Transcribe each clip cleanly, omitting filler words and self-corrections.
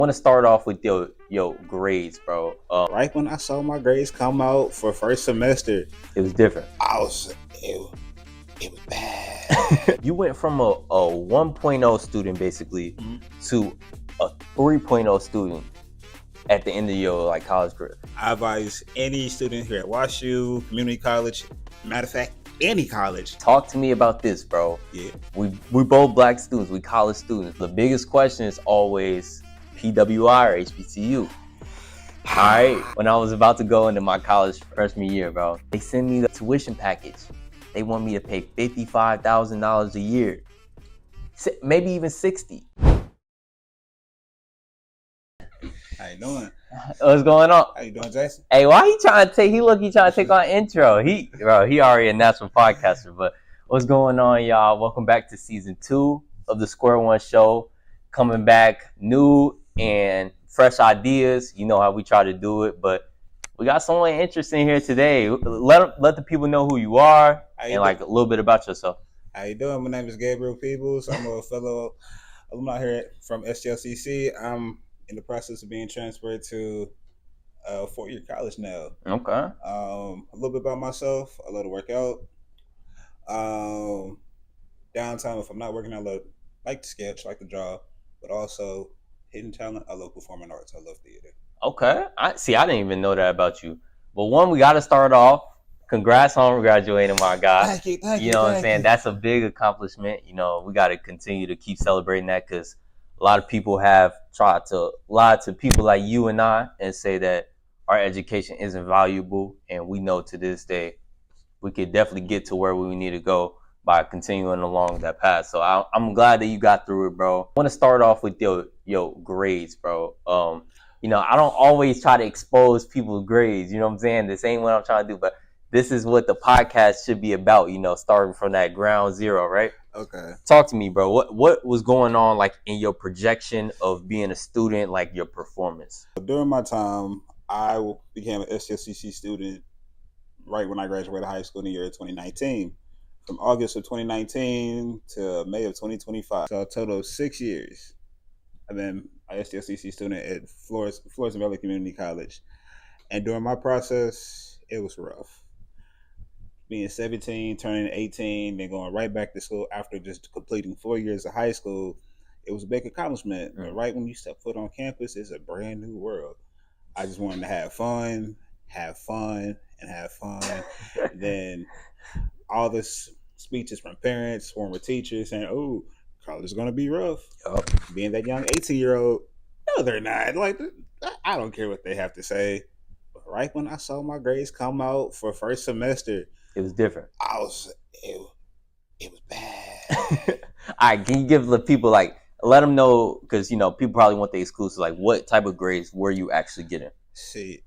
I want to start off with your grades, bro. Right when I saw my grades come out for first semester, it was different. It was bad. You went from a 1.0 student basically to a 3.0 student at the end of your college career. I advise any student here at WashU, community college, matter of fact, any college. Talk to me about this, bro. Yeah. We both black students, we college students. The biggest question is always PWI or HBCU. All right, when I was about to go into my college freshman year, bro, they sent me the tuition package. They want me to pay $55,000 a year, maybe even $60,000. How you doing? What's going on? How you doing, Jason? Hey, why he trying to take? He trying to take our intro. He already a national podcaster. But what's going on, y'all? Welcome back to season 2 of the Square One Show. Coming back new and fresh ideas. You know how we try to do it, but we got someone interesting here today. Let the people know who you are and a little bit about yourself. How you doing? My name is Gabriel Peebles. I'm a fellow alumni here from STLCC. I'm in the process of being transferred to a 4-year college now. Okay. A little bit about myself. I love to work out. Downtime, if I'm not working, I like to sketch, like to draw, but also hidden talent. I love performing arts. I love theater. Okay. I didn't even know that about you. But one, we got to start off. Congrats on graduating, my guy. Thank you. You know what I'm saying? That's a big accomplishment. You know, we got to continue to keep celebrating that because a lot of people have tried to lie to people like you and I and say that our education isn't valuable. And we know to this day, we could definitely get to where we need to go by continuing along that path. So I'm glad that you got through it, bro. I want to start off with your grades, bro. You know, I don't always try to expose people's grades. You know what I'm saying? This ain't what I'm trying to do, but this is what the podcast should be about, you know, starting from that ground zero, right? Okay. Talk to me, bro. What was going on in your projection of being a student, your performance? During my time, I became an STLCC student right when I graduated high school in the year 2019. From August of 2019 to May of 2025. So a total of 6 years. I've been an STLCC student at Flores Valley Community College. And during my process, it was rough. Being 17, turning 18, then going right back to school after just completing 4 years of high school, it was a big accomplishment. But right when you step foot on campus, it's a brand new world. I just wanted to have fun. Then all this speeches from parents, former teachers saying, "Oh, college is going to be rough." Yep. Being that young 18-year-old, no, they're not. I don't care what they have to say. But right when I saw my grades come out for first semester, it was different. It was bad. All right, can you give the people let them know, because you know people probably want the exclusive. What type of grades were you actually getting? See,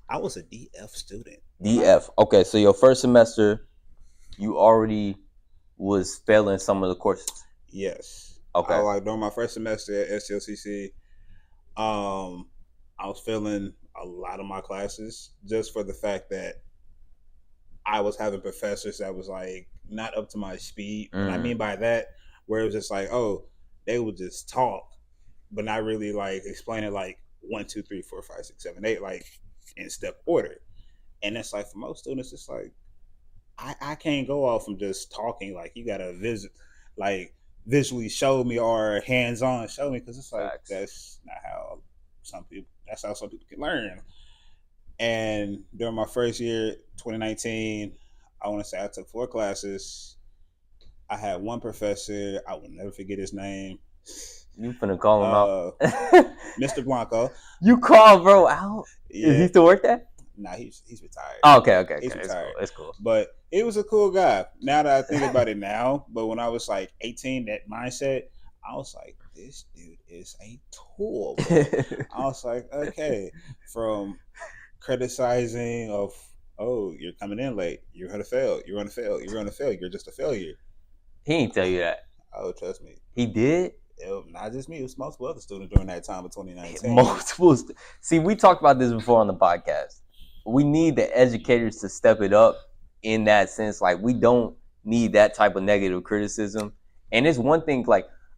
I was a DF student. DF. Okay, so your first semester, you already was failing some of the courses. Yes. Okay. During my first semester at STLCC, I was failing a lot of my classes just for the fact that I was having professors that was not up to my speed. And I mean by that, where it was just they would just talk, but not really explain it 1, 2, 3, 4, 5, 6, 7, 8, in step order. And it's for most students, it's I can't go off from just talking. You gotta visually show me or hands-on show me, because it's that's how some people can learn. And during my first year, 2019, I want to say I took 4 classes. I had one professor, I will never forget his name. You finna call him out. Mr. Blanco. You call bro out? Yeah. Is he still work there? Nah, he's retired. Oh, okay. He's retired. It's cool. But it was a cool guy. Now that I think about it now, but when I was 18, that mindset, I was this dude is a tool. I was okay, from criticizing of, "Oh, you're coming in late. You're gonna fail. You're gonna fail. You're gonna fail. You're just a failure." He didn't tell you that. Oh, trust me. He did? Not just me. It was multiple other students during that time of 2019. See, we talked about this before on the podcast. We need the educators to step it up in that sense. We don't need that type of negative criticism. And it's one thing,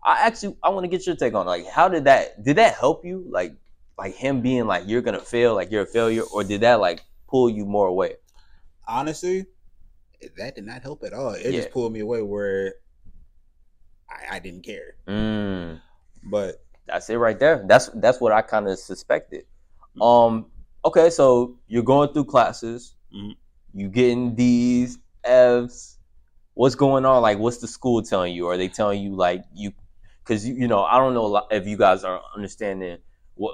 I want to get your take on like how did that help you like him being like you're gonna fail, like you're a failure, or did that like pull you more away? Honestly, that did not help at all. It just pulled me away where I didn't care. But that's it right there. That's what I kind of suspected. Okay, so you're going through classes, you getting D's, F's. What's going on? Like, what's the school telling you? Are they telling you like you? Because you know, I don't know if you guys are understanding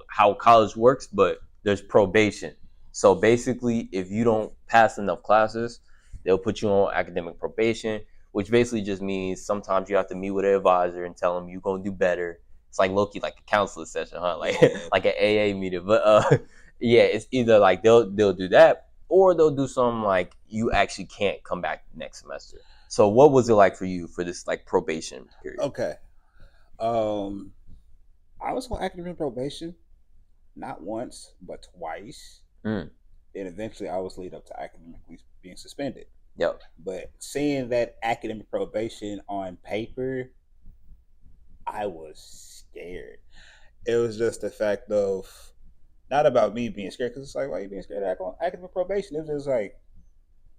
how college works, but there's probation. So basically, if you don't pass enough classes, they'll put you on academic probation, which basically just means sometimes you have to meet with an advisor and tell them you're gonna do better. It's like low-key like a counselor session, huh? Like like an AA meeting. But yeah, it's either like they'll do that, or they'll do something like you actually can't come back next semester. So what was it like for you for this like probation period? Okay. I was on academic probation, not once, but twice. And eventually I was lead up to academically being suspended. Yep. But seeing that academic probation on paper, I was scared. It was just the fact of, not about me being scared, because it's like, why are you being scared of academic probation? It was just like,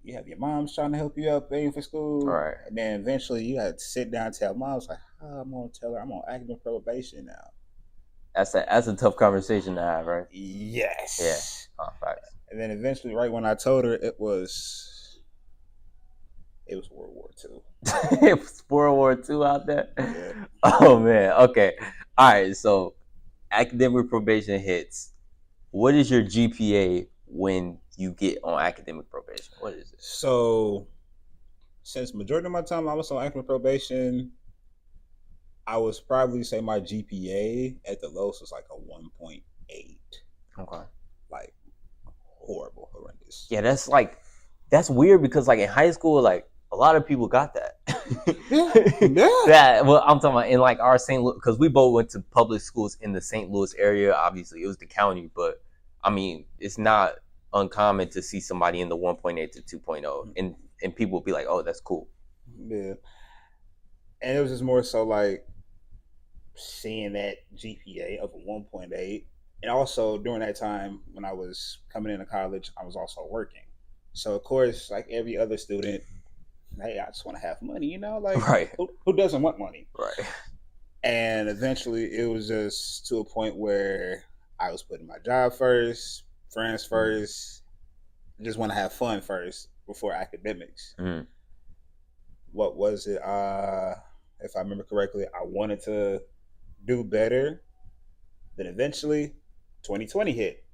you have your mom's trying to help you out paying for school. Right. And then eventually you had to sit down and tell mom's like, oh, I'm going to tell her I'm on academic probation now. That's a tough conversation to have, right? Yes. Yeah. Oh, facts. And then eventually, right when I told her, it was World War II. It was World War II out there? Yeah. Oh, man. Okay. All right. So academic probation hits. What is your GPA when you get on academic probation? What is it? So since majority of my time I was on academic probation, I was probably say my GPA at the lowest was like a 1.8. Okay. Like horrible, horrendous. Yeah, that's weird because like in high school, like a lot of people got that. Yeah. Well, I'm talking about in like our St. Louis, because we both went to public schools in the St. Louis area. Obviously, it was the county, but I mean, it's not uncommon to see somebody in the 1.8 to 2.0, and people will be like, "Oh, that's cool." Yeah. And it was just more so like seeing that GPA of a 1.8. And also during that time when I was coming into college, I was also working. So of course, like every other student, hey, I just want to have money, like right. Who doesn't want money? Right. And eventually it was just to a point where I was putting my job first, friends first, just want to have fun first before academics. What was it? If I remember correctly, I wanted to do better. Then eventually 2020 hit.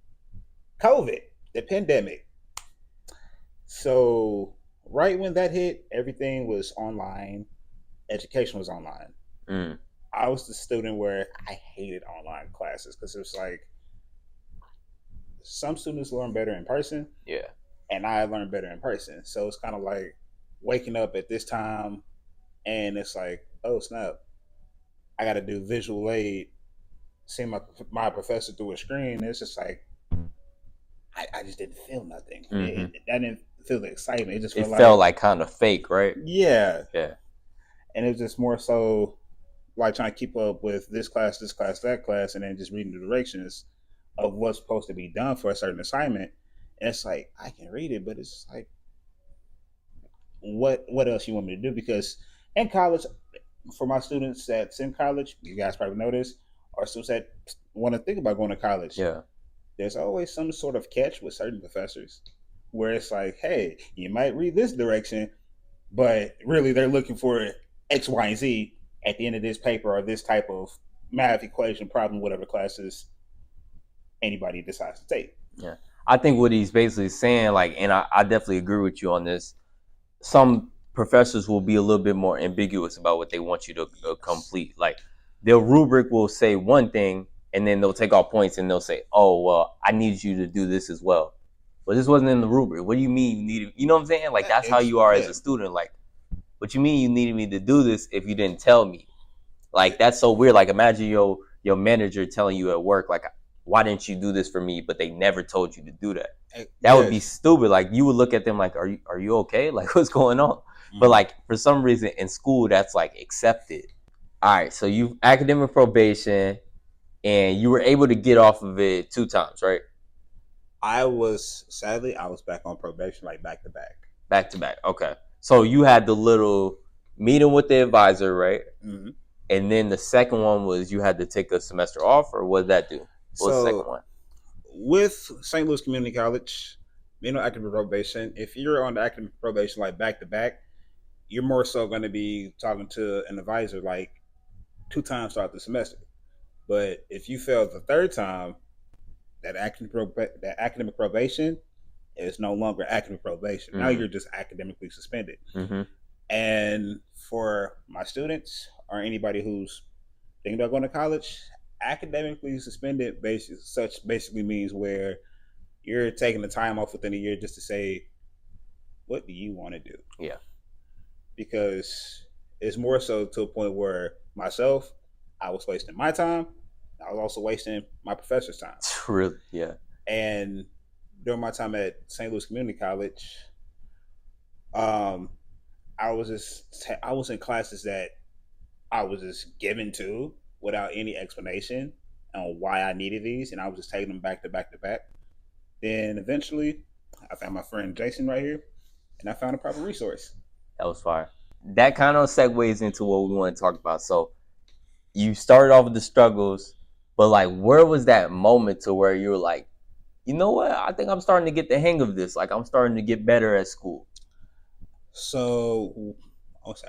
COVID, the pandemic. So right when that hit, everything was online. Education was online. I was the student where I hated online classes because it was like some students learn better in person. Yeah. And I learned better in person. So it's kind of like waking up at this time and it's like, oh snap, I got to do visual aid, seeing my professor through a screen. It's just like, I just didn't feel nothing. I didn't feel the excitement. It just felt like kind of fake, right? Yeah. Yeah. And it was just more so like trying to keep up with this class, that class, and then just reading the directions of what's supposed to be done for a certain assignment. And it's like, I can read it, but it's like, what else you want me to do? Because in college, for my students that's in college, you guys probably know this, or students that want to think about going to college. Yeah. There's always some sort of catch with certain professors where it's like, hey, you might read this direction, but really they're looking for X, Y, and Z at the end of this paper or this type of math equation problem, whatever classes anybody decides to take. Yeah. I think what he's basically saying, like, and I definitely agree with you on this, some professors will be a little bit more ambiguous about what they want you to complete. Like, their rubric will say one thing, and then they'll take all points and they'll say, oh, well, I need you to do this as well. But this wasn't in the rubric. What do you mean you needed? You know what I'm saying? Like, that's how you are as a student. Like, what you mean you needed me to do this if you didn't tell me? Like, that's so weird. Like, imagine your manager telling you at work, like, why didn't you do this for me? But they never told you to do that. That would be stupid. Like, you would look at them like, are you okay? Like, what's going on? But like, for some reason in school, that's like accepted. All right, so you academic probation, and you were able to get off of it 2 times, right? I was back on probation, like back to back. Back to back. Okay. So you had the little meeting with the advisor, right? Mm-hmm. And then the second one was you had to take a semester off, or what did that do? What was the second one? With St. Louis Community College, academic probation, if you're on the academic probation like back to back, you're more so going to be talking to an advisor like 2 times throughout the semester. But if you fail the third time, that academic probation is no longer academic probation. Mm-hmm. Now you're just academically suspended. Mm-hmm. And for my students or anybody who's thinking about going to college, academically suspended basically means where you're taking the time off within a year just to say, what do you want to do? Yeah. Because it's more so to a point where myself, I was wasting my time. I was also wasting my professor's time. Really? Yeah. And during my time at St. Louis Community College, I was in classes that I was just given to without any explanation on why I needed these, and I was just taking them back to back to back. Then eventually, I found my friend Jason right here, and I found a proper resource. That was fire. That kind of segues into what we want to talk about. So you started off with the struggles, but like, where was that moment to where you were like, you know what? I think I'm starting to get the hang of this. Like, I'm starting to get better at school. So,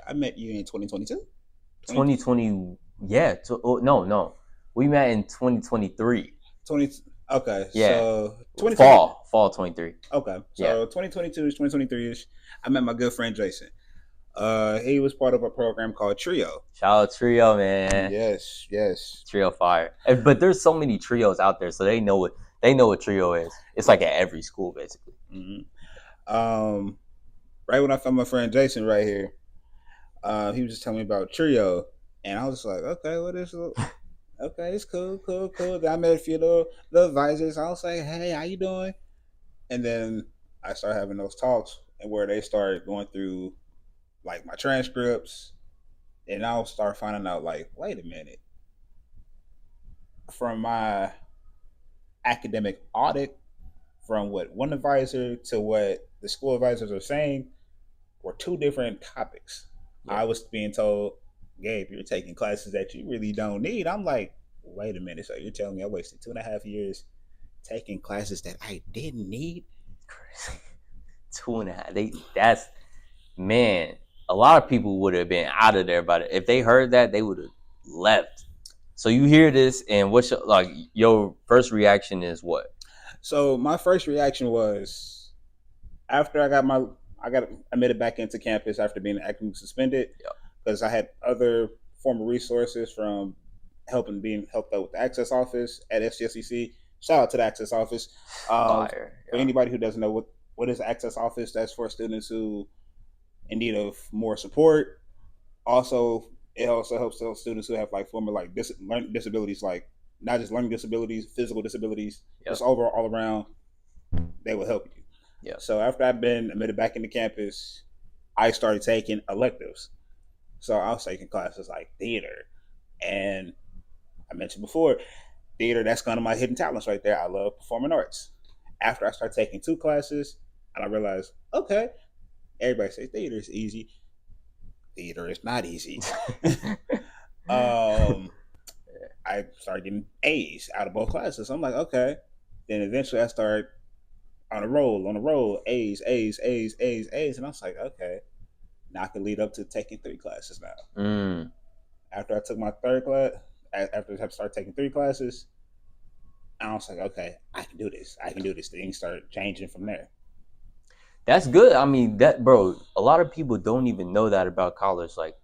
I met you in 2022? 2020, yeah. No. We met in 2023. Okay. Yeah. So, fall 23. Okay. So, 2022-ish, 2023-ish, I met my good friend Jason. He was part of a program called Trio. Shout out Trio, man. Yes. Trio fire. But there's so many trios out there, so they know what Trio is. It's like at every school, basically. Mm-hmm. Right when I found my friend Jason right here, he was just telling me about Trio, and I was like, okay, what is it? Okay, it's cool. Then I met a few of the advisors. I was like, hey, how you doing? And then I started having those talks, and where they started going through like my transcripts, and I'll start finding out like, wait a minute, from my academic audit, from what one advisor to what the school advisors are saying, were 2 different topics. Yeah. I was being told, Gabe, you're taking classes that you really don't need. I'm like, wait a minute, so you're telling me I wasted 2.5 years taking classes that I didn't need? 2.5. That's, man, a lot of people would have been out of there, but if they heard that, they would have left. So you hear this, and what's your first reaction is what? So my first reaction was, after I got admitted back into campus after being academically suspended, because I had other former resources from being helped out with the Access Office at STLCC. Shout out to the Access Office. For anybody who doesn't know what is the Access Office, that's for students who in need of more support. Also, it also helps those students who have like former like learning disabilities, like not just learning disabilities, physical disabilities, just overall all around. They will help you. Yeah. So after I've been admitted back into campus, I started taking electives. So I was taking classes like theater, and I mentioned before, theater, that's kind of my hidden talents right there. I love performing arts. After I started taking 2 classes, and I realized, okay, everybody says theater is easy. Theater is not easy. I started getting A's out of both classes. I'm like, okay. Then eventually I started on a roll, A's. And I was like, okay, now I can lead up to taking 3 classes now. After I took my 3rd class, after I started taking 3 classes, I was like, okay, I can do this. Things started changing from there. That's good. I mean, bro, a lot of people don't even know that about college. Like,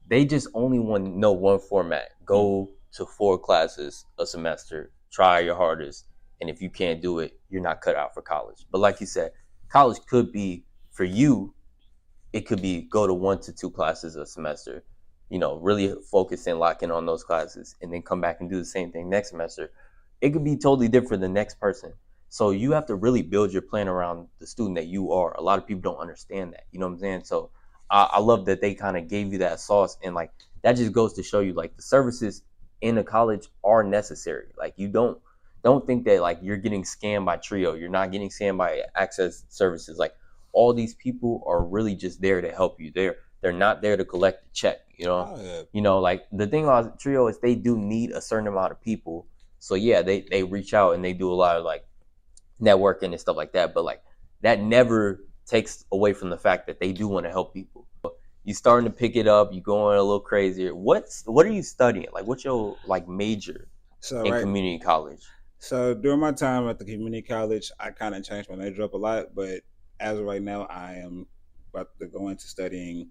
they just only want to know one format. Go to 4 classes a semester, try your hardest, and if you can't do it, you're not cut out for college. But like you said, college could be, for you, it could be go to 1 to 2 classes a semester, really focus and lock in on those classes, and then come back and do the same thing next semester. It could be totally different for the next person. So you have to really build your plan around the student that you are. A lot of people don't understand that. You know what I'm saying? So I love that they kind of gave you that sauce, and like that just goes to show you like the services in a college are necessary. Like you don't think that like you're getting scammed by Trio, you're not getting scammed by Access Services. Like all these people are really just there to help you. They're not there to collect the check, you know. Oh, yeah. You know, like the thing about Trio is they do need a certain amount of people. So yeah, they reach out and they do a lot of like networking and stuff like that. But like that never takes away from the fact that they do want to help people. You starting to pick it up, you going a little crazier. What are you studying? Like what's your like major in community college? So during my time at the community college, I kind of changed my major up a lot, but as of right now, I am about to go into studying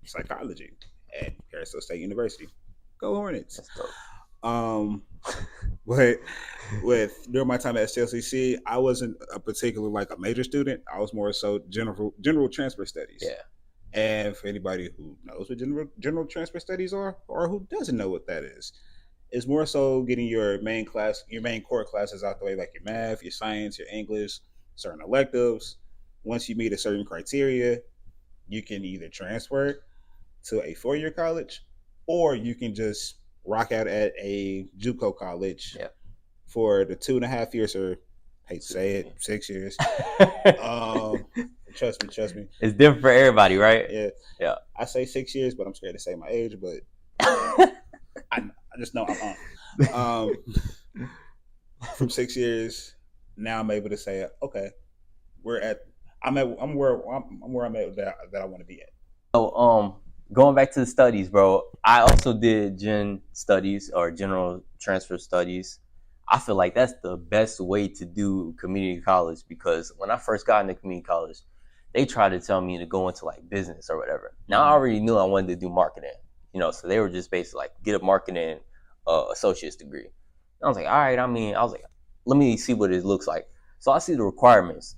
psychology at Harris-Stowe State University. Go Hornets! That's dope. But during my time at STLCC, I wasn't a particular like a major student. I was more so general transfer studies. Yeah. And for anybody who knows what general transfer studies are, or who doesn't know what that is, it's more so getting your main core classes out the way, like your math, your science, your English, certain electives. Once you meet a certain criteria, you can either transfer to a 4-year college, or you can just rock out at a JUCO college for the 2.5 years, or hate to say it, 6 years. Trust me. It's different for everybody, right? Yeah. I say 6 years, but I'm scared to say my age, but I just know I'm on. From 6 years, now I'm able to say, okay, I'm where I'm at that I want to be at. So going back to the studies, bro, I also did general transfer studies. I feel like that's the best way to do community college, because when I first got into community college, they tried to tell me to go into like business or whatever. Now I already knew I wanted to do marketing, you know, so they were just basically like get a marketing associate's degree. And I was like, all right, let me see what it looks like. So I see the requirements.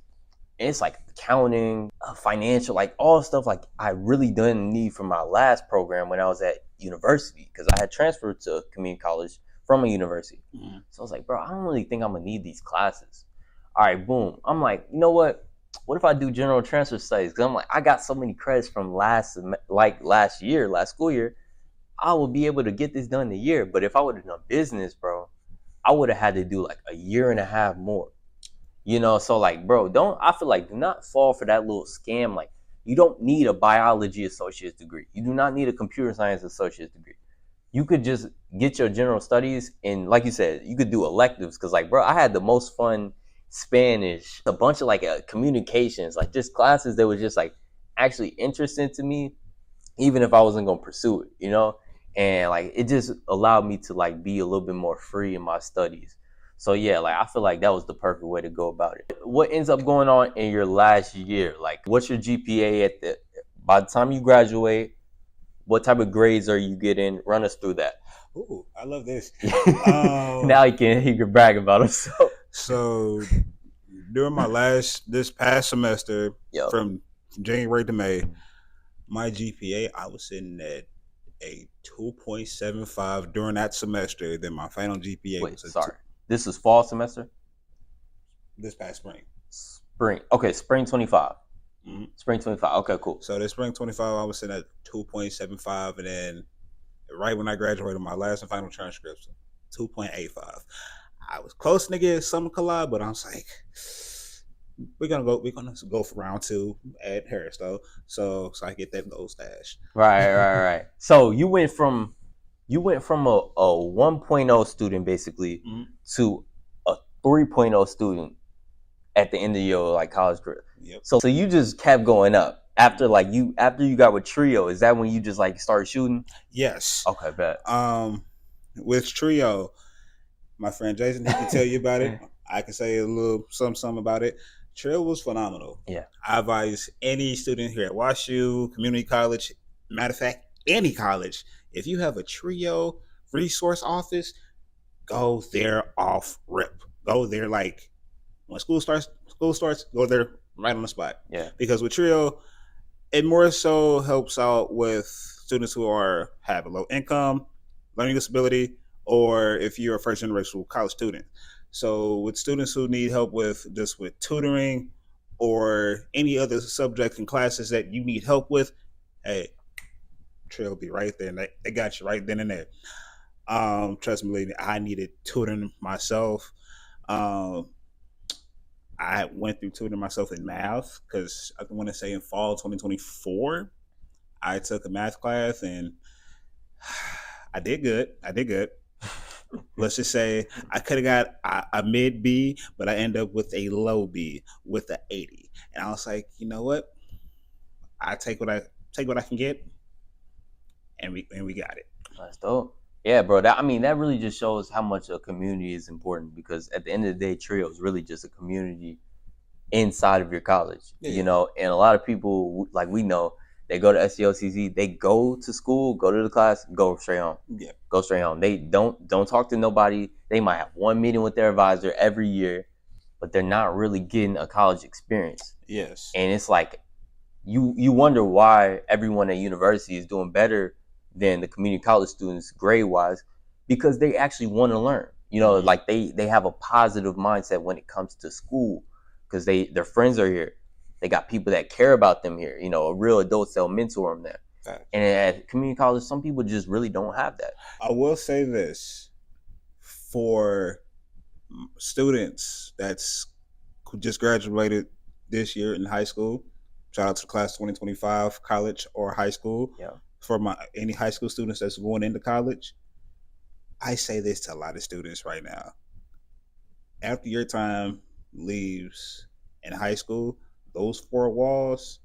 And it's like accounting, financial, like all stuff like I really didn't need from my last program when I was at university, because I had transferred to community college from a university. Mm-hmm. So I was like, bro, I don't really think I'm gonna need these classes. All right, boom. I'm like, you know what? What if I do general transfer studies? Because I'm like, I got so many credits from last school year. I will be able to get this done in a year. But if I would have done business, bro, I would have had to do like a year and a half more. You know, so like, bro, do not fall for that little scam. Like, you don't need a biology associate's degree. You do not need a computer science associate's degree. You could just get your general studies, and like you said, you could do electives. Cause like, bro, I had the most fun Spanish, a bunch of like communications, like just classes that was just like actually interesting to me, even if I wasn't gonna pursue it, you know? And like, it just allowed me to like be a little bit more free in my studies. So yeah, like I feel like that was the perfect way to go about it. What ends up going on in your last year? Like, what's your GPA by the time you graduate? What type of grades are you getting? Run us through that. Ooh, I love this. Now he can brag about himself. So during this past semester, from January to May, my GPA, I was sitting at a 2.75 during that semester. Then my final GPA was This is fall semester? This past spring. Spring. Okay, spring 25. Mm-hmm. Spring 25. Okay, cool. So this spring 25, I was sitting at 2.75, and then right when I graduated, my last and final transcripts, 2.85. I was close to get summa cum laude, but I was like, we're gonna go for round 2 at Harris-Stowe, so I get that gold stash. Right. So you went from a 1.0 student basically to a 3.0 student at the end of your like college career. Yep. So you just kept going up after you got with Trio. Is that when you just like started shooting? Yes. Okay, bet. With Trio, my friend Jason, he can tell you about it. I can say a little something about it. Trio was phenomenal. Yeah. I advise any student here at WashU, community college, matter of fact, any college, if you have a Trio resource office, go there off rip. Go there like when school starts, go there right on the spot. Yeah. Because with Trio, it more so helps out with students who have a low income, learning disability, or if you're a first generation college student. So with students who need help with tutoring or any other subjects and classes that you need help with, hey, Trail be right there, and they got you right then and there. Trust me, lady, I needed tutoring myself. Um, I went through tutoring myself in math because I want to say in fall 2024, I took a math class and I did good. I did good. Let's just say I could have got a mid B, but I ended up with a low B with an 80. And I was like, you know what? I take what I can get, and we got it. That's dope. Yeah, bro. That really just shows how much a community is important, because at the end of the day, Trio is really just a community inside of your college. Yeah. You know, and a lot of people, like we know, they go to STLCC, they go to school, go to the class, go straight home. Yeah. Go straight home. They don't talk to nobody. They might have one meeting with their advisor every year, but they're not really getting a college experience. Yes. And it's like you wonder why everyone at university is doing better than the community college students grade wise, because they actually want to learn. You know, like they have a positive mindset when it comes to school, because their friends are here. They got people that care about them here. You know, a real adult that'll mentor them there. Right. And at community college, some people just really don't have that. I will say this for students that's who just graduated this year in high school. Shout out to the class 2025, college or high school. Yeah. For any high school students that's going into college, I say this to a lot of students right now. After your time leaves in high school, those four walls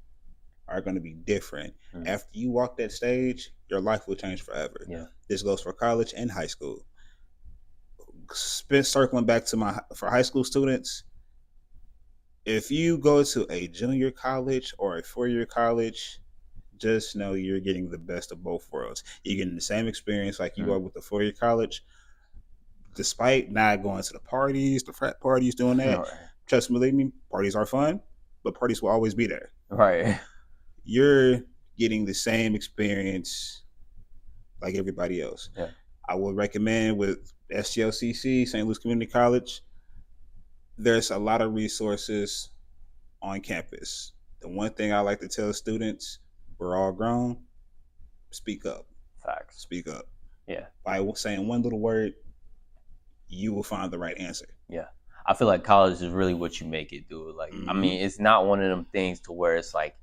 are going to be different. Mm-hmm. After you walk that stage, your life will change forever. Yeah. This goes for college and high school. Circling back to for high school students, if you go to a junior college or a four-year college, just know you're getting the best of both worlds. You're getting the same experience like you are with the four-year college, despite not going to the parties, the frat parties, doing that. Right. Trust me, believe me, parties are fun, but parties will always be there. Right. You're getting the same experience like everybody else. Yeah. I would recommend with STLCC, St. Louis Community College, there's a lot of resources on campus. The one thing I like to tell students, we're all grown, speak up. Facts. Speak up. Yeah. By saying one little word, you will find the right answer. Yeah. I feel like college is really what you make it, dude. Like, I mean, it's not one of them things to where it's like,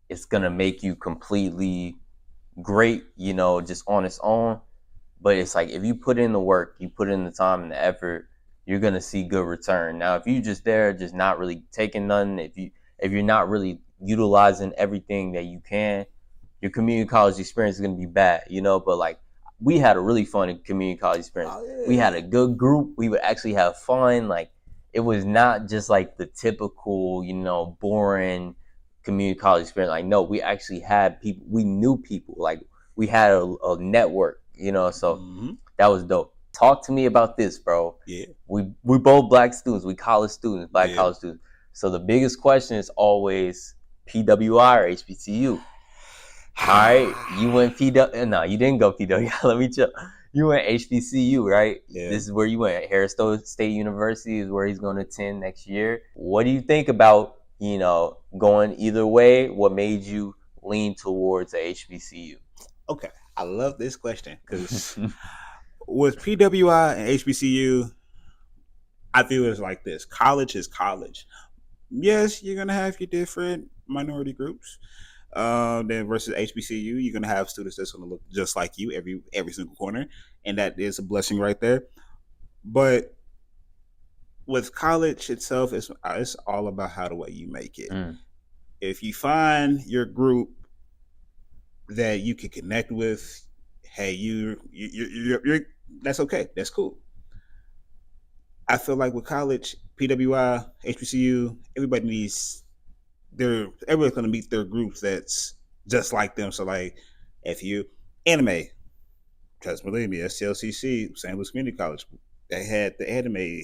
it's going to make you completely great, you know, just on its own. But it's like, if you put in the work, you put in the time and the effort, you're going to see good return. Now, if you just there, just not really taking nothing, if you're not really utilizing everything that you can, your community college experience is going to be bad, you know. But like, we had a really fun community college experience. Oh, yeah. We had a good group. We would actually have fun. Like, it was not just like the typical, you know, boring community college experience. Like, no, we actually had people. We knew people. Like, we had a network, you know. So that was dope. Talk to me about this, bro. Yeah. We both black students. We college students, black college students. So the biggest question is always PWI or HBCU. All right, you went PW. No, you didn't go PW. Let me chill. You went HBCU, right? Yeah. This is where you went. Harris-Stowe State University is where he's going to attend next year. What do you think about, you know, going either way? What made you lean towards a HBCU? Okay, I love this question because with PWI and HBCU, I feel it's like this. College is college. Yes, you're gonna have your different minority groups. Then versus HBCU, you're gonna have students that's gonna look just like you every single corner, and that is a blessing right there. But with college itself, it's all about how the way you make it. If you find your group that you can connect with, hey, you're that's okay. That's cool. I feel like with college, PWI, HBCU, everybody's gonna meet their groups that's just like them. So like, if you anime, trust believe me, STLCC, St. Louis Community College, they had the anime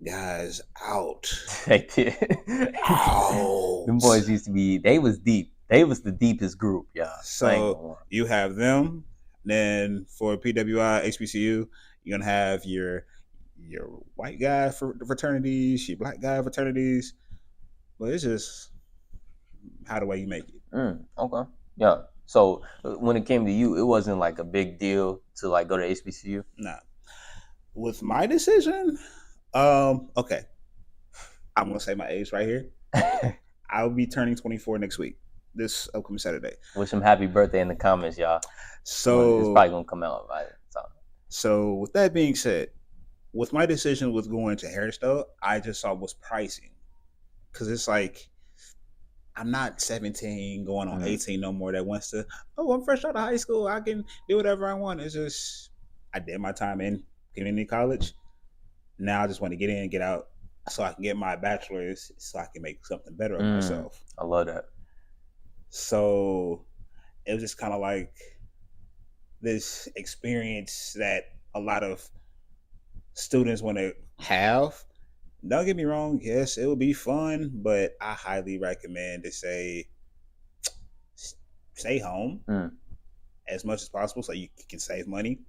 guys out. They did. Them boys used to be. They was deep. They was the deepest group, yeah. So you have them. Then for PWI, HBCU, you're gonna have your white guy fraternities, your black guy fraternities. But it's just how the way you make it. Okay. Yeah. So when it came to you, it wasn't like a big deal to like go to HBCU. Nah. With my decision, okay, I'm gonna say my age right here. I'll be turning 24 next week, this upcoming Saturday. Wish him happy birthday in the comments, y'all. So it's probably gonna come out by the time. So with that being said, with my decision with going to Harris-Stowe, I just saw was pricing, because it's like I'm not 17 going on 18 no more that wants to, oh, I'm fresh out of high school, I can do whatever I want. It's just I did my time in community college. Now I just want to get in and get out so I can get my bachelor's so I can make something better of myself. I love that. So it was just kind of like this experience that a lot of students want to have. Don't get me wrong, yes, it will be fun, but I highly recommend to say stay home as much as possible so you can save money.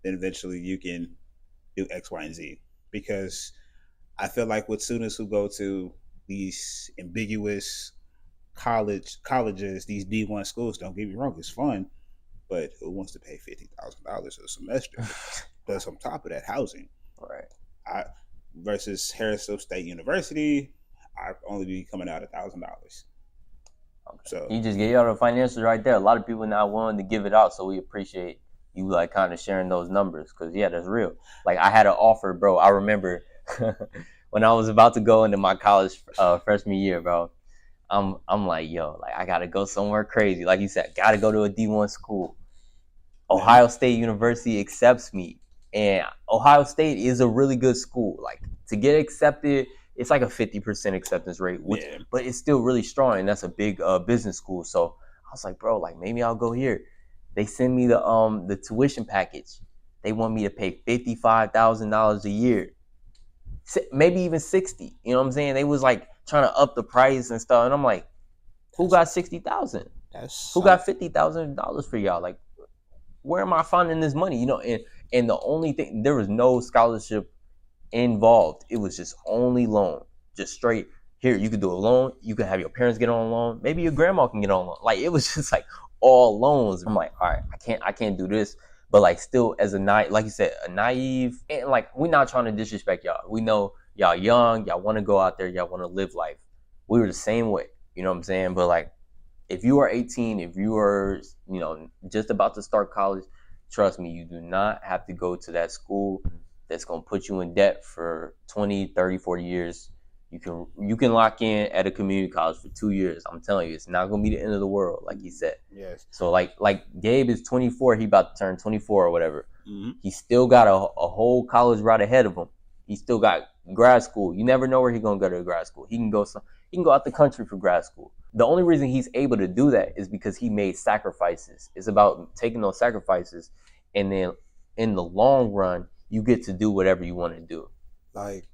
Then eventually you can do X, Y, and Z. Because I feel like with students who go to these ambiguous colleges, these D1 schools, don't get me wrong, it's fun, but who wants to pay $50,000 a semester? Plus on top of that, housing. Right. Versus Harris-Stowe State University, I'd only be coming out $1,000. Okay. So you just gave out the financials right there. A lot of people not willing to give it out, so we appreciate you like kind of sharing those numbers, because yeah, that's real. Like I had an offer, bro. I remember when I was about to go into my college freshman year, bro. I'm like, yo, like I gotta go somewhere crazy. Like you said, gotta go to a D1 school. Ohio State University accepts me. And Ohio State is a really good school. Like to get accepted, it's like a 50% acceptance rate, but it's still really strong, and that's a big business school. So I was like, bro, like maybe I'll go here. They send me the tuition package. They want me to pay $55,000 a year, maybe even 60. You know what I'm saying? They was like trying to up the price and stuff, and I'm like, who got 60,000? Who got $50,000 for y'all? Like, where am I finding this money? You know, and the only thing, there was no scholarship involved. It was just only loan, just straight. Here, you could do a loan. You could have your parents get on a loan. Maybe your grandma can get on a loan. Like it was just like all loans. I'm like, all right, I can't do this. But like still as like you said, a naive, and like we're not trying to disrespect y'all. We know y'all young, y'all want to go out there, y'all want to live life. We were the same way. You know what I'm saying? But like if you are 18, if you are, you know, just about to start college, trust me, you do not have to go to that school that's going to put you in debt for 20, 30, 40 years. You can lock in at a community college for 2 years. I'm telling you, it's not going to be the end of the world, like he said. Yes. So like Gabe is 24. He about to turn 24 or whatever. He still got a whole college route ahead of him. He still got grad school. You never know where he's going to go to grad school. He can go out the country for grad school. The only reason he's able to do that is because he made sacrifices. It's about taking those sacrifices, and then in the long run, you get to do whatever you want to do. Like,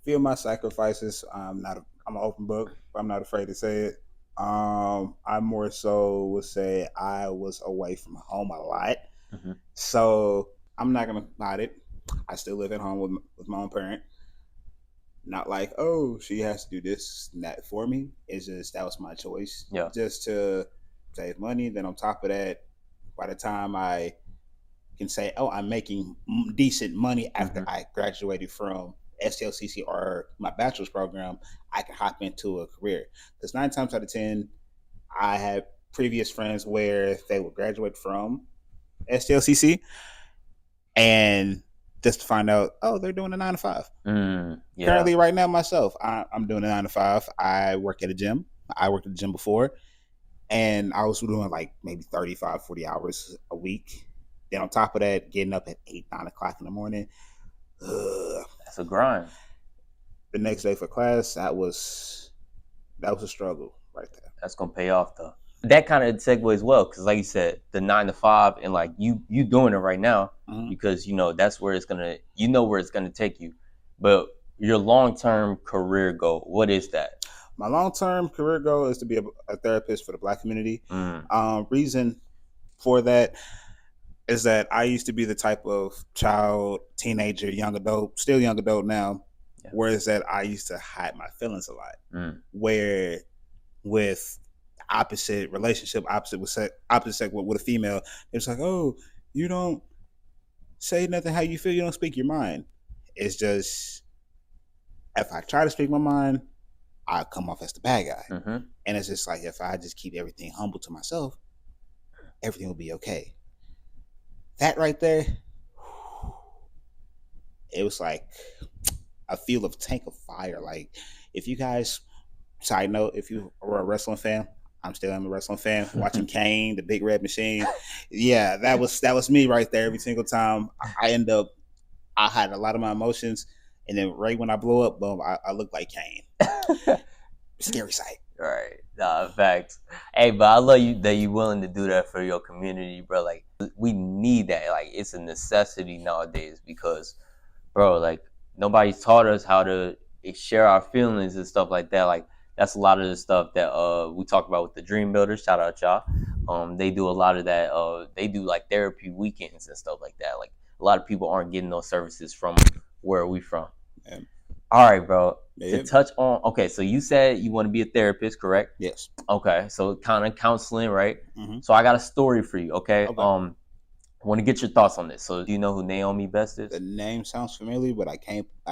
feel my sacrifices. I'm an open book. I'm not afraid to say it. I more so would say I was away from home a lot. So I'm not going to hide it. I still live at home with my own parent. Not like, oh, she has to do this and that for me. It's just that was my choice. Yeah. Just to save money. Then on top of that, by the time I can say, oh, I'm making decent money after I graduated from STLCC or my bachelor's program, I can hop into a career. Because 9 times out of 10, I had previous friends where they would graduate from STLCC and just to find out, oh, they're doing a 9 to 5. Currently, right now, myself, I'm doing a 9 to 5. I work at a gym. I worked at the gym before, and I was doing like maybe 35, 40 hours a week. Then on top of that, getting up at 8, 9 o'clock in the morning. That's a grind. The next day for class, that was a struggle right there. That's gonna pay off though. That kind of segues well, because like you said, the 9 to 5, and like you doing it right now because you know that's where it's gonna, you know where it's gonna take you. But your long-term career goal, what is that? My long-term career goal is to be a therapist for the Black community. Reason for that is that I used to be the type of child, teenager, young adult, still young adult now, whereas that I used to hide my feelings a lot. Where with opposite relationship, opposite sex with a female. It's like, oh, you don't say nothing how you feel. You don't speak your mind. It's just if I try to speak my mind, I come off as the bad guy. Mm-hmm. And it's just like if I just keep everything humble to myself, everything will be okay. That right there, it was like a feel of tank of fire. Like if you guys, side note, if you are a wrestling fan, I'm a wrestling fan. Watching Kane, the Big Red Machine, yeah, that was me right there. Every single time I had a lot of my emotions, and then right when I blow up, boom, I look like Kane. Scary sight. Right. Nah, facts. Hey, but I love you that you willing to do that for your community, bro. Like we need that. Like it's a necessity nowadays because, bro, like nobody's taught us how to share our feelings and stuff like that. Like that's a lot of the stuff that we talk about with the Dream Builders. Shout out y'all. They do a lot of that. They do like therapy weekends and stuff like that. Like a lot of people aren't getting those services from where we from. Yeah. All right, bro. Yeah. To touch on, okay, so you said you want to be a therapist, correct? Yes. Okay, so kind of counseling, right? Mm-hmm. So I got a story for you, okay? I want to get your thoughts on this. So do you know who Naomi Best is? The name sounds familiar, but I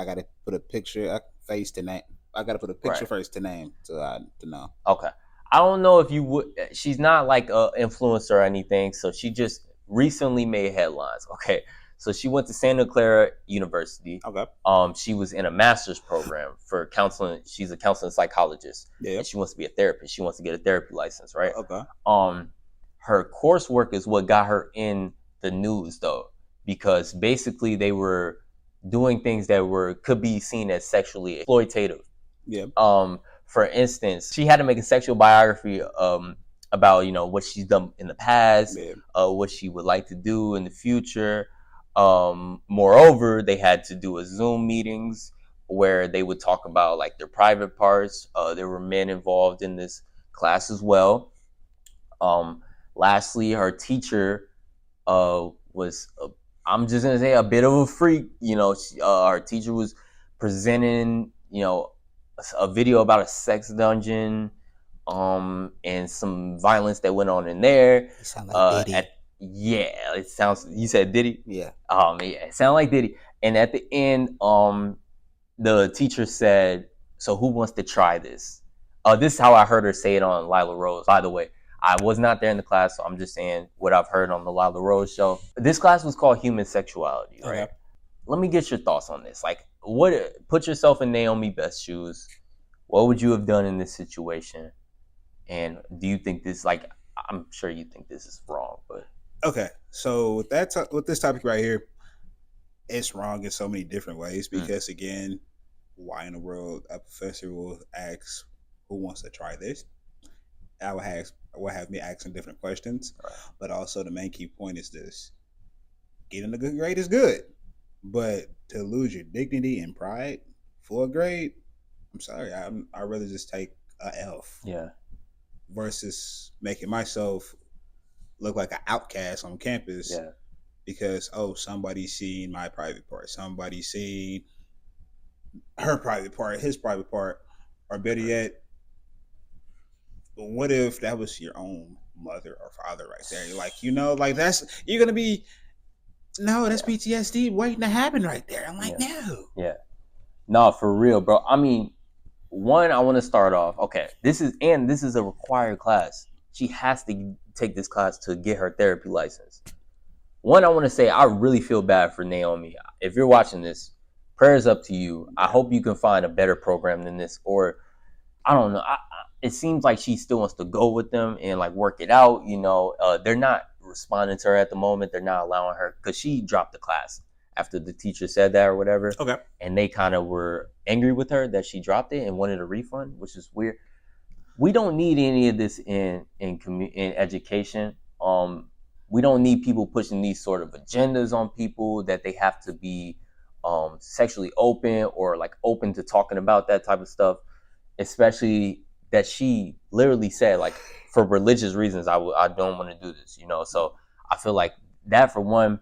got to put a picture, face to name. I got to put a picture first to name to know. Okay. I don't know if you would, she's not like an influencer or anything, so she just recently made headlines, okay? So she went to Santa Clara University. Okay. She was in a master's program for counseling. She's a counseling psychologist. Yeah. And she wants to be a therapist. She wants to get a therapy license, right? Okay. Her coursework is what got her in the news, though, because basically they were doing things that could be seen as sexually exploitative. Yeah. For instance, she had to make a sexual biography about what she's done in the past, what she would like to do in the future. Moreover, they had to do a Zoom meetings where they would talk about like their private parts. There were men involved in this class as well. Lastly, her teacher was I'm just gonna say a bit of a freak. Our teacher was presenting a video about a sex dungeon and some violence that went on in there. You sound like Diddy. Yeah, it sounds. You said Diddy? Yeah. Yeah, it sounded like Diddy. And at the end, the teacher said, "So who wants to try this?" This is how I heard her say it on Lila Rose. By the way, I was not there in the class, so I'm just saying what I've heard on the Lila Rose show. This class was called Human Sexuality, right? Okay. Let me get your thoughts on this. Like, put yourself in Naomi Best's shoes. What would you have done in this situation? And do you think this, like, I'm sure you think this is wrong, but. Okay, so with this topic right here, it's wrong in so many different ways because again, why in the world a professor will ask who wants to try this? I will have me asking different questions, but also the main key point is this: getting a good grade is good, but to lose your dignity and pride for a grade, I'm sorry, I'd rather just take a F. Yeah. Versus making myself look like an outcast on campus because somebody's seen my private part, somebody's seen her private part, his private part, or better yet, what if that was your own mother or father right there? Like, that's you're gonna be that's PTSD waiting to happen right there. I'm like, no, for real, bro. I mean, one, I want to start off. Okay, this is a required class. She has to take this class to get her therapy license. One, I want to say I really feel bad for Naomi. If you're watching this, prayers up to you. I hope you can find a better program than this, or I don't know. It seems like she still wants to go with them and like work it out. They're not responding to her at the moment. They're not allowing her because she dropped the class after the teacher said that or whatever. Okay. And they kind of were angry with her that she dropped it and wanted a refund, which is weird. We don't need any of this in education. We don't need people pushing these sort of agendas on people that they have to be sexually open or like open to talking about that type of stuff, especially that she literally said like for religious reasons I don't want to do this, So I feel like that for one,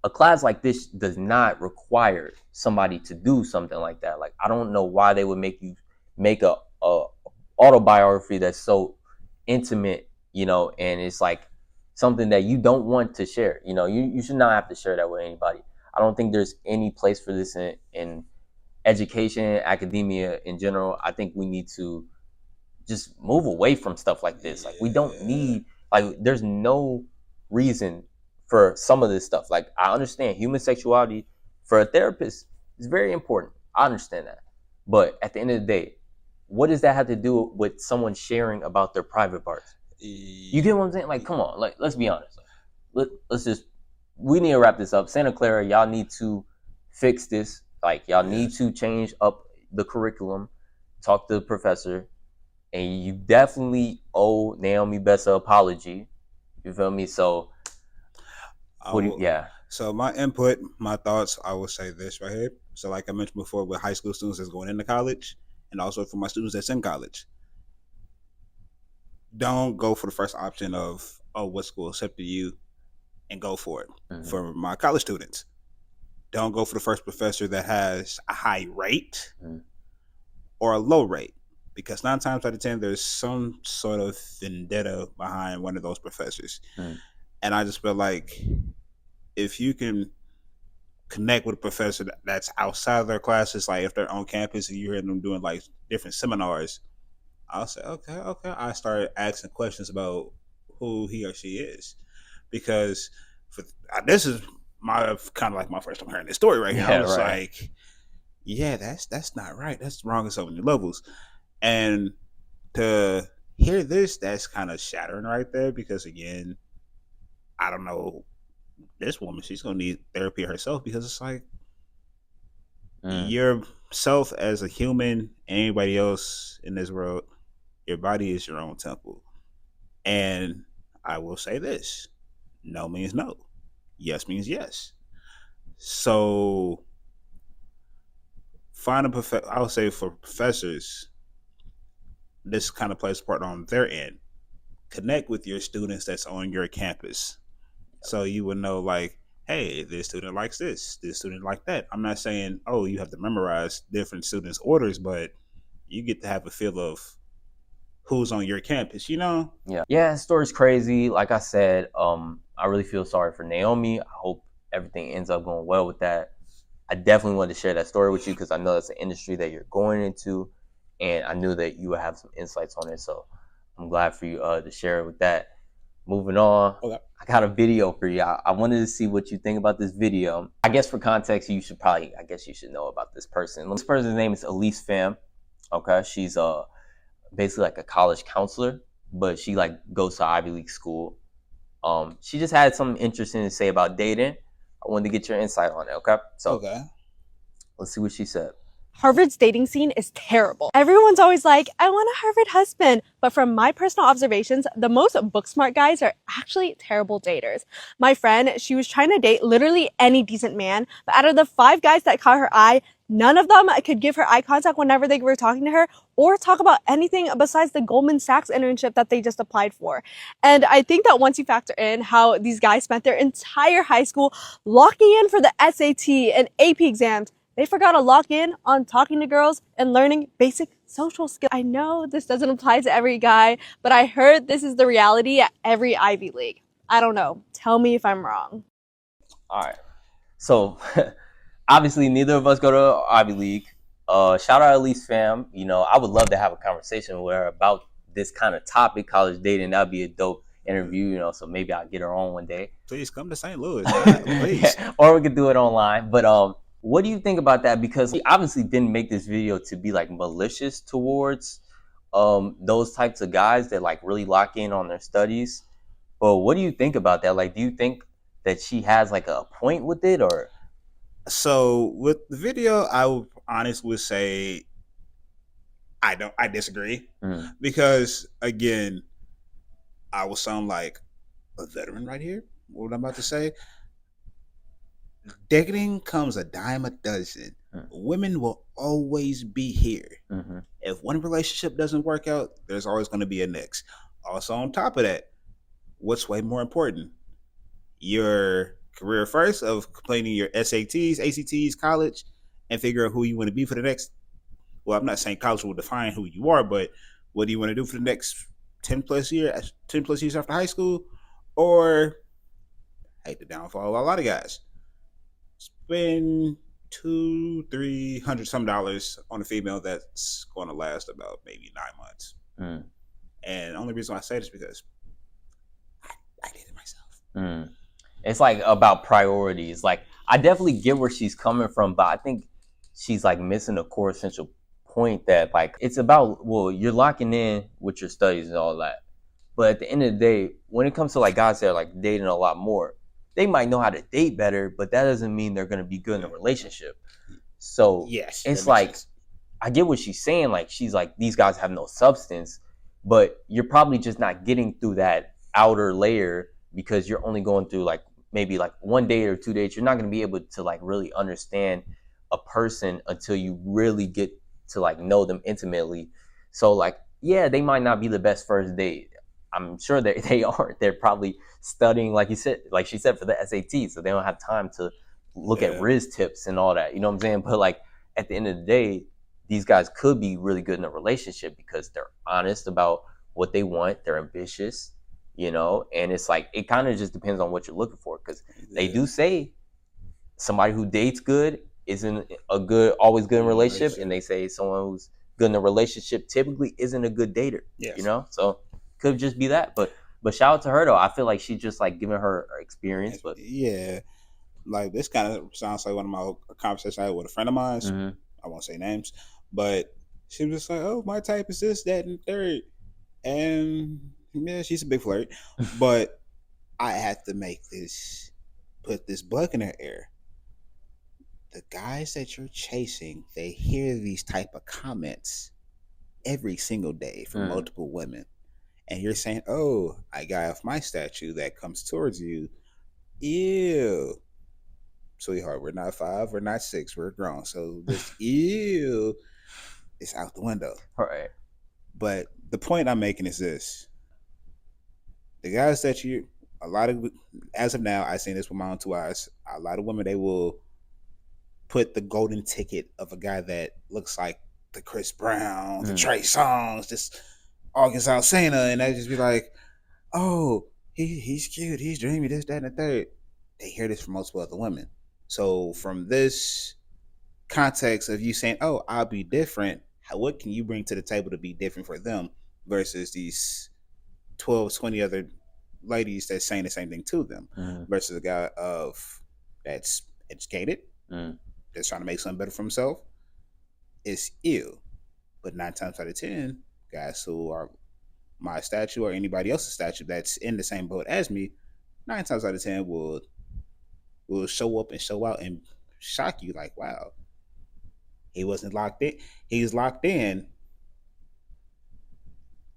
a class like this does not require somebody to do something like that. Like I don't know why they would make you make a autobiography that's so intimate, you know, and it's like something that you don't want to share. You know, you should not have to share that with anybody. I don't think there's any place for this in education, academia in general. I think we need to just move away from stuff like this. Like we don't need, like there's no reason for some of this stuff. Like I understand human sexuality for a therapist is very important. I understand that. But at the end of the day, what does that have to do with someone sharing about their private parts? You get what I'm saying? Like, come on, like let's be honest. Let's just, we need to wrap this up. Santa Clara, y'all need to fix this. Like y'all need to change up the curriculum, talk to the professor, and you definitely owe Naomi Bessa an apology. You feel me? So, So my input, my thoughts, I will say this right here. So like I mentioned before, with high school students that's going into college, and also for my students that's in college, don't go for the first option of, oh, what school accepted you, and go for it. Mm-hmm. For my college students, don't go for the first professor that has a high rate or a low rate, because 9 times out of 10, there's some sort of vendetta behind one of those professors. And I just feel like if you can connect with a professor that's outside of their classes, like if they're on campus and you hear them doing like different seminars, I'll say, okay. I started asking questions about who he or she is, because this is my kind of like my first time hearing this story right here. I was like, yeah, that's not right. That's wrong on so many levels. And to hear this, that's kind of shattering right there, because again, I don't know, this woman, she's gonna need therapy herself, because it's like yourself as a human, anybody else in this world, your body is your own temple. And I will say this: no means no, yes means yes. So find a I would say for professors, this kind of plays a part on their end. Connect with your students that's on your campus, so you would know, like, hey, this student likes this student like that. I'm not saying, oh, you have to memorize different students' orders, but you get to have a feel of who's on your campus, you know? Yeah, story's crazy. Like I said, I really feel sorry for Naomi. I hope everything ends up going well with that. I definitely wanted to share that story with you because I know that's an industry that you're going into, and I knew that you would have some insights on it. So I'm glad for you to share it with that. Moving on, okay. I got a video for you. I wanted to see what you think about this video. I guess for context, you should know about this person. This person's name is Elise Pham. Okay, she's basically like a college counselor, but she like goes to Ivy League school. She just had something interesting to say about dating. I wanted to get your insight on it. Okay, so let's see what she said. Harvard's dating scene is terrible. Everyone's always like, I want a Harvard husband. But from my personal observations, the most book smart guys are actually terrible daters. My friend, she was trying to date literally any decent man, but out of the 5 guys that caught her eye, none of them could give her eye contact whenever they were talking to her or talk about anything besides the Goldman Sachs internship that they just applied for. And I think that once you factor in how these guys spent their entire high school locking in for the SAT and AP exams, they forgot to lock in on talking to girls and learning basic social skills. I know this doesn't apply to every guy, but I heard this is the reality at every Ivy League. I don't know. Tell me if I'm wrong. All right. So obviously neither of us go to Ivy League. Shout out Elise Pham. You know, I would love to have a conversation with her about this kind of topic, college dating. That'd be a dope interview, you know, so maybe I'll get her on one day. Please come to St. Louis. Please. Yeah, or we could do it online. But what do you think about that? Because he obviously didn't make this video to be like malicious towards those types of guys that like really lock in on their studies. But what do you think about that? Like, do you think that she has like a point with it, or? So with the video, I would honestly say I disagree, because again, I will sound like a veteran right here. What I'm about to say. Dating comes a dime a dozen. Women will always be here. If one relationship doesn't work out, there's always going to be a next. Also, on top of that, what's way more important? Your career first, of completing your SATs, ACTs, college, and figure out who you want to be for the next. Well, I'm not saying college will define who you are, but What do you want to do for the next 10 plus years after high school? Or, hate the downfall of a lot of guys, spend 200-300 some dollars on a female that's going to last about maybe 9 months. And the only reason why I say this is because I did it myself. It's like about priorities. Like, I definitely get where she's coming from, but I think she's like missing the core essential point that like it's about, well, you're locking in with your studies and all that, but at the end of the day, when it comes to like guys that are like dating a lot more, they might know how to date better, but that doesn't mean they're going to be good in a relationship. So yes, it's like sense. I get what she's saying. Like, she's like, these guys have no substance, but you're probably just not getting through that outer layer because you're only going through like maybe like 1 date or 2 dates. You're not going to be able to like really understand a person until you really get to like know them intimately. So like, yeah, they might not be the best first date. I'm sure that they aren't. They're probably studying, like you said, like she said, for the SAT, so they don't have time to look at Riz tips and all that. You know what I'm saying? But like at the end of the day, these guys could be really good in a relationship because they're honest about what they want. They're ambitious, you know, and it's like it kind of just depends on what you're looking for, because they do say somebody who dates good isn't always good in a relationship, and they say someone who's good in a relationship typically isn't a good dater. Yes. You know, so could just be that. But shout out to her though. I feel like she's just like giving her experience. But yeah, like this kind of sounds like one of my conversations I had with a friend of mine. I won't say names, but she was just like, "Oh, my type is this, that, and third." And yeah, she's a big flirt, but I had to put this bug in her ear. The guys that you're chasing, they hear these type of comments every single day from multiple women. And you're saying, "Oh, I got off my statue that comes towards you. Ew. Sweetheart, we're not 5, we're not 6, we're grown. So this ew is out the window." Right. But the point I'm making is this. The guys that as of now, I've seen this with my own 2 eyes, a lot of women, they will put the golden ticket of a guy that looks like the Chris Brown, the Trey Songz, just August Alsina, and they just be like, "Oh, he's cute, he's dreamy, this, that, and the third." They hear this from multiple other women. So from this context of you saying, "Oh, I'll be different," what can you bring to the table to be different for them versus these 12, 20 other ladies that's saying the same thing to them versus a guy that's educated, that's trying to make something better for himself? It's ill. But 9 times out of 10, guys who are my statue or anybody else's statue that's in the same boat as me, 9 times out of 10 will show up and show out and shock you like, wow, he wasn't locked in. He's locked in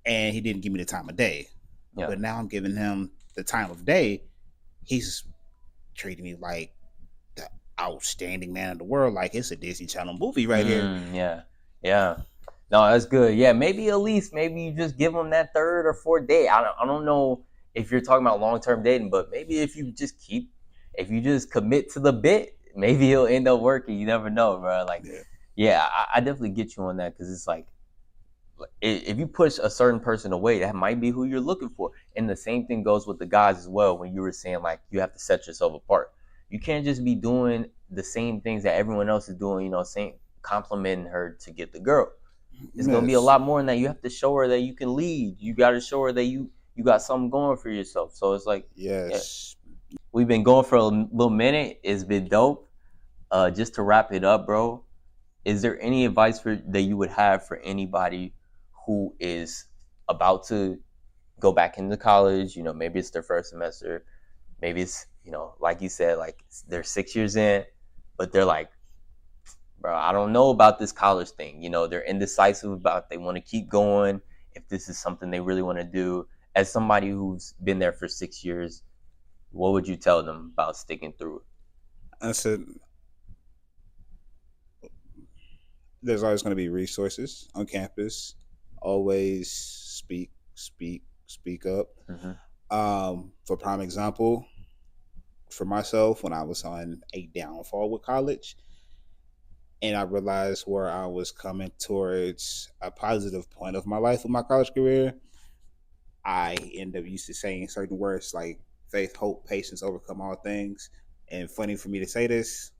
and he didn't give me the time of day. Yeah. But now I'm giving him the time of day. He's treating me like the outstanding man in the world, like it's a Disney Channel movie right here. Yeah. No, that's good. Yeah, maybe Elise, maybe you just give him that 3rd or 4th date. I don't know if you're talking about long-term dating, but maybe if you just commit to the bit, maybe it'll end up working. You never know, bro. Like, yeah, I definitely get you on that, because it's like, if you push a certain person away, that might be who you're looking for. And the same thing goes with the guys as well. When you were saying like you have to set yourself apart, you can't just be doing the same things that everyone else is doing. You know, complimenting her to get the girl. It's gonna be a lot more than that. You have to show her that you can lead. You got to show her that you got something going for yourself. So it's like, yes, we've been going for a little minute. It's been dope. Just to wrap it up, bro, is there any advice that you would have for anybody who is about to go back into college? You know, maybe it's their first semester, maybe it's, you know, like you said, like they're 6 years in, but they're like, bro, I don't know about this college thing. You know, they're indecisive about, they want to keep going, if this is something they really want to do. As somebody who's been there for 6 years, what would you tell them about sticking through? I said, there's always going to be resources on campus. Always speak up. For prime example, for myself, when I was on a downfall with college, and I realized where I was coming towards a positive point of my life with my college career, I end up used to saying certain words like faith, hope, patience, overcome all things. And funny for me to say this,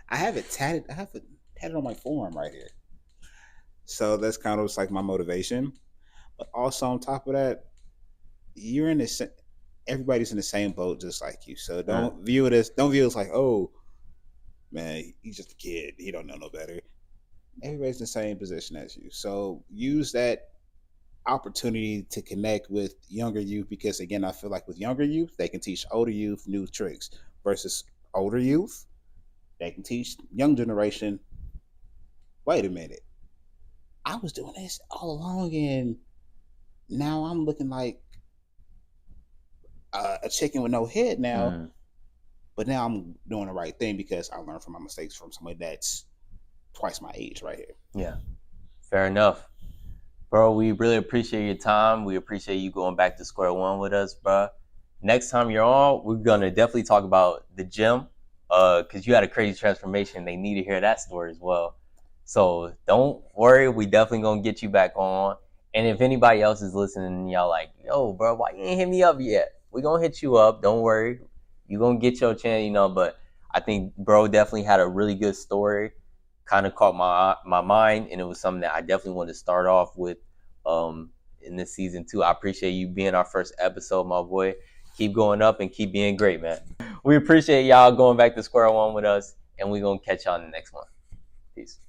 I have it tatted. I have it tatted on my forearm right here. So that's kind of like my motivation. But also on top of that, you're in the everybody's in the same boat just like you. So don't view it as like, oh man, he's just a kid. He don't know no better. Everybody's in the same position as you. So use that opportunity to connect with younger youth, because again, I feel like with younger youth, they can teach older youth new tricks versus older youth, they can teach young generation, wait a minute, I was doing this all along and now I'm looking like a chicken with no head now. But now I'm doing the right thing because I learned from my mistakes from somebody that's twice my age right here. Yeah, fair enough. Bro, we really appreciate your time. We appreciate you going back to square one with us, bro. Next time you're on, we're going to definitely talk about the gym because you had a crazy transformation. They need to hear that story as well. So don't worry. We definitely going to get you back on. And if anybody else is listening and y'all like, yo, bro, why you ain't hit me up yet? We're going to hit you up. Don't worry. You're going to get your chance, but I think bro definitely had a really good story. Kind of caught my mind, and it was something that I definitely wanted to start off with in this season too. I appreciate you being our first episode, my boy. Keep going up and keep being great, man. We appreciate y'all going back to square one with us, and we're gonna catch y'all in the next one. Peace.